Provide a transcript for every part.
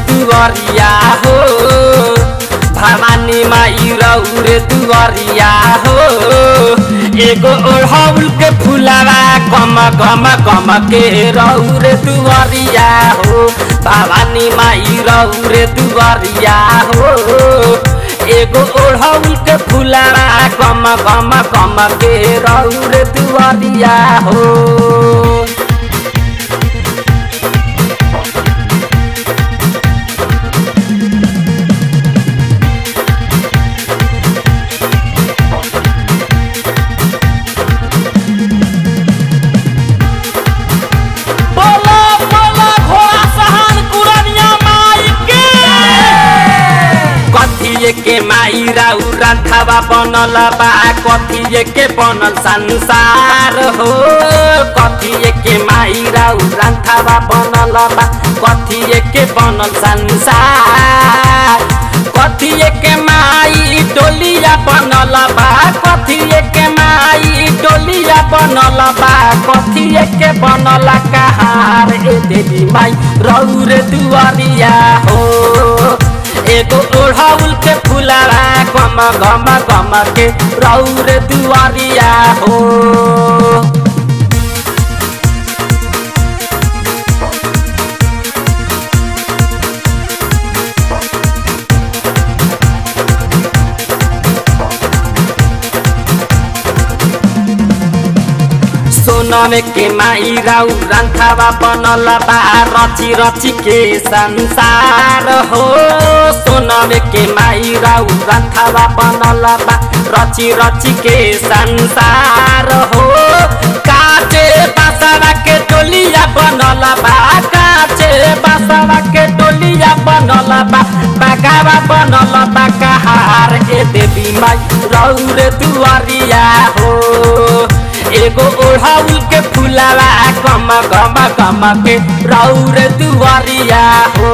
दुआरिया हो भवानी माई रौरे दुआरिया हो एगो ओढ़ौल के फुलावा गम गम गम के रौरे दुआरिया हो भवानी माई रौरे दुआरिया हो एगो ओढ़ौल के फुलावा गम गम गम के रौरे दुआरिया हो। के माई राउ रांधावा बनल बा कथिए के बनल संसार हो कथिए के माई राउ रांधावा बनल बा कथिए के बनल संसार कथिए के माई डोलिया बनल बा कथिए के माई डोलिया बनल बा कथिए के बनल कहार ए देवी माई रौरे दुआरिया हो एगो ओढ़ौल के फुलावा गम गम गम के रौरे दुआरिया हो। सोनमे के माई राउ रांधावा बनल बा रची रची के संसार हो सोनमे के माई राउ रांधावा बनल बा रची रची के संसार हो काचे बासवा के टोलिया बनल बा काचे बासवा के टोलिया बनल बा बागावा बनल बा कहार ए देवी माई रौरे दुआरिया हो एगो ओढ़ौल के फुलावा गम गम गम के रौरे दुआरिया हो।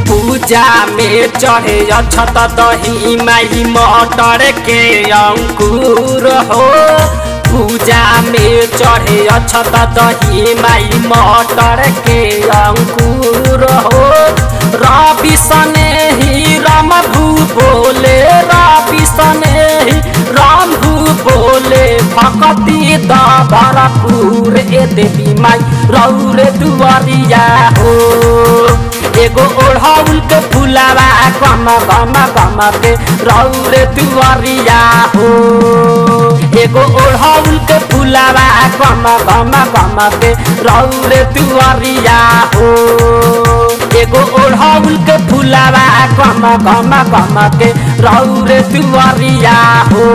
पूजा में चढ़े अछत दही माई मटर के अंकुर हो पूजा में चढ़े अछत दही माई मटर के अंकुर हो रवि सने ही रमभू बोले रवि सने ही रमभू बोले भक्ति द भरपूर ए देवी माई रौरे दुआरिया हो एगो ओढ़ौल के फुलावा गम गम गम के रौरे दुआरिया हो एगो ओढ़ौल के फुलावा गम गम गम के रौरे दुआरिया हो एगो ओढ़ौल के फुलावा गम गम गम के रौरे दुआरिया हो।